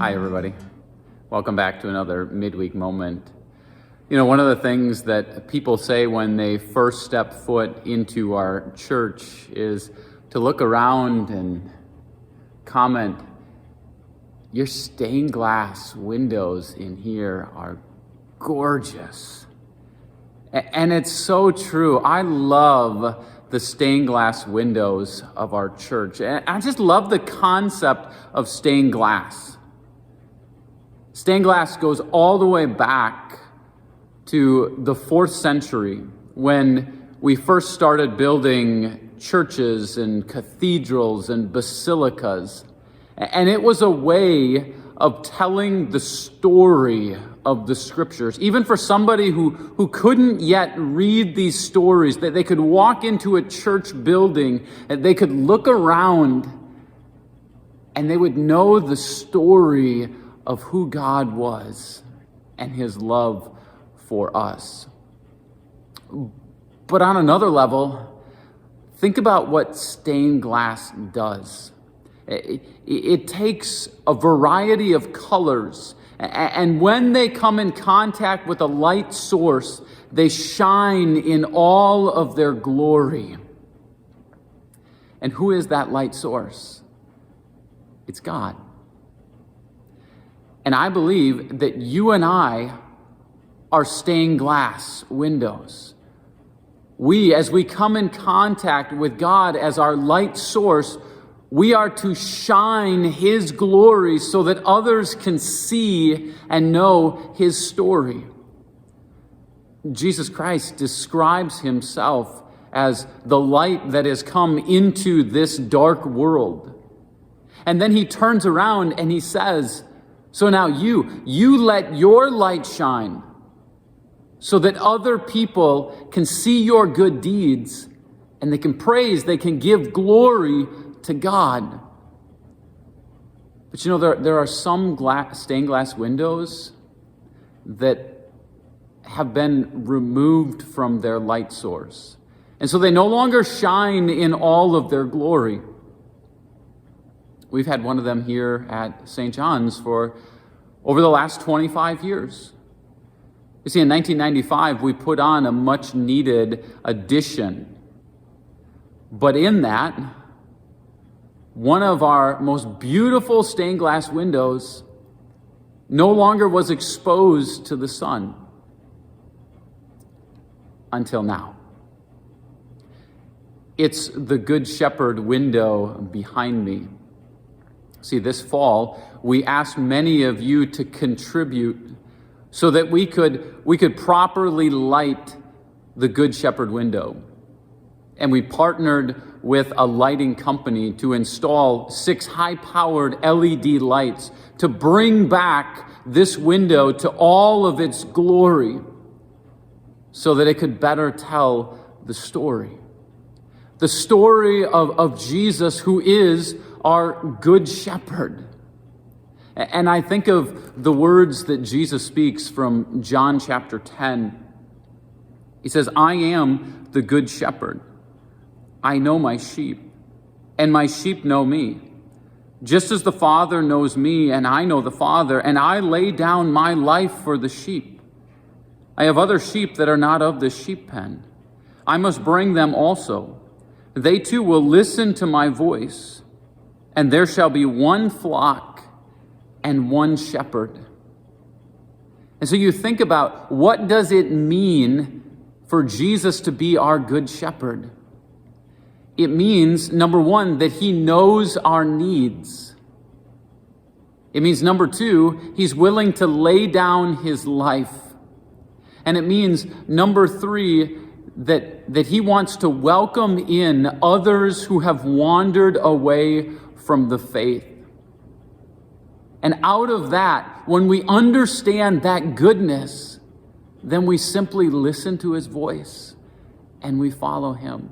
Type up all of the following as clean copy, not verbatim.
Hi, everybody. Welcome back to another midweek moment. You know, one of the things that people say when they first step foot into our church is to look around and comment, your stained glass windows in here are gorgeous. And it's so true. I love the stained glass windows of our church. And I just love the concept of stained glass. Stained glass goes all the way back to the 4th century when we first started building churches and cathedrals and basilicas. And it was a way of telling the story of the scriptures. Even for somebody who couldn't yet read these stories, that they could walk into a church building and they could look around and they would know the story of who God was and his love for us. But on another level, think about what stained glass does. It takes a variety of colors, and when they come in contact with a light source, they shine in all of their glory. And who is that light source? It's God. And I believe that you and I are stained glass windows. We, as we come in contact with God as our light source, we are to shine his glory so that others can see and know his story. Jesus Christ describes himself as the light that has come into this dark world. And then he turns around and he says, so now you let your light shine so that other people can see your good deeds and they can praise, they can give glory to God. But you know, there are some stained glass windows that have been removed from their light source. And so they no longer shine in all of their glory. We've had one of them here at St. John's for over the last 25 years. You see, in 1995, we put on a much needed addition. But in that, one of our most beautiful stained glass windows no longer was exposed to the sun until now. It's the Good Shepherd window behind me. See, this fall, we asked many of you to contribute so that we could properly light the Good Shepherd window. And we partnered with a lighting company to install 6 high-powered LED lights to bring back this window to all of its glory so that it could better tell the story. The story of Jesus, who is our Good Shepherd. And I think of the words that Jesus speaks from John chapter 10. He says, I am the Good Shepherd. I know my sheep, and my sheep know me. Just as the Father knows me, and I know the Father, and I lay down my life for the sheep. I have other sheep that are not of the sheep pen. I must bring them also. They too will listen to my voice, and there shall be one flock and one shepherd. And so you think about, what does it mean for Jesus to be our Good Shepherd? It means, number one, that he knows our needs. It means, number two, he's willing to lay down his life. And it means, number three, that he wants to welcome in others who have wandered away from the faith. And out of that, when we understand that goodness, then we simply listen to his voice and we follow him.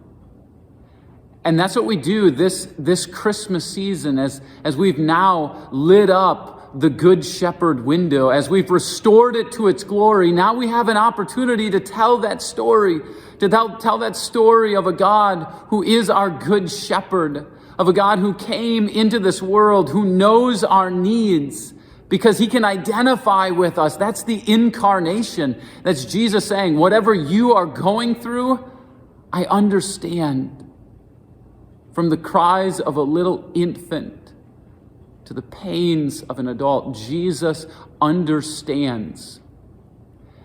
And that's what we do this Christmas season as we've now lit up the Good Shepherd window, as we've restored it to its glory. Now we have an opportunity to tell that story, to tell that story of a God who is our Good Shepherd, of a God who came into this world, who knows our needs, because he can identify with us. That's the incarnation. That's Jesus saying, whatever you are going through, I understand. From the cries of a little infant to the pains of an adult, Jesus understands.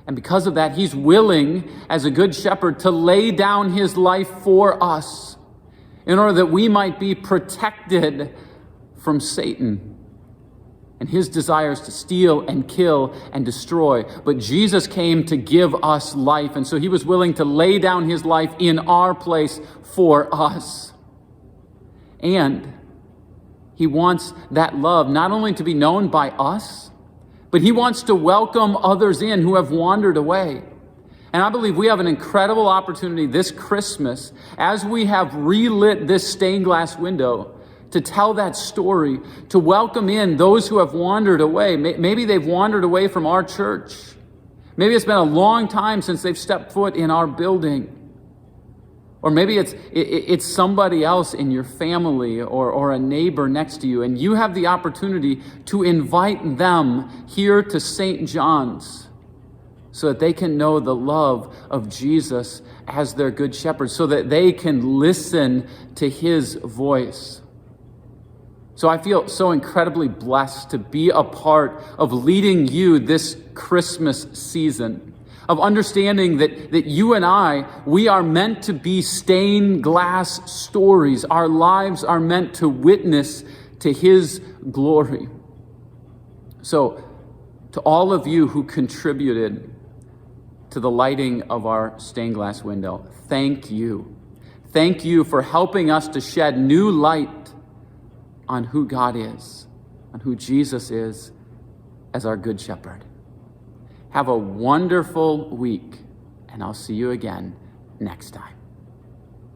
And because of that, he's willing, as a good shepherd, to lay down his life for us in order that we might be protected from Satan and his desires to steal and kill and destroy. But Jesus came to give us life, and so he was willing to lay down his life in our place for us. And he wants that love not only to be known by us, but he wants to welcome others in who have wandered away. And I believe we have an incredible opportunity this Christmas, as we have relit this stained glass window, to tell that story, to welcome in those who have wandered away. Maybe they've wandered away from our church. Maybe it's been a long time since they've stepped foot in our building. Or maybe it's somebody else in your family or a neighbor next to you, and you have the opportunity to invite them here to St. John's so that they can know the love of Jesus as their good shepherd, so that they can listen to his voice. So I feel so incredibly blessed to be a part of leading you this Christmas season, of understanding that you and I, we are meant to be stained glass stories. Our lives are meant to witness to his glory. So, to all of you who contributed to the lighting of our stained glass window, thank you. Thank you for helping us to shed new light on who God is, on who Jesus is as our good shepherd. Have a wonderful week, and I'll see you again next time.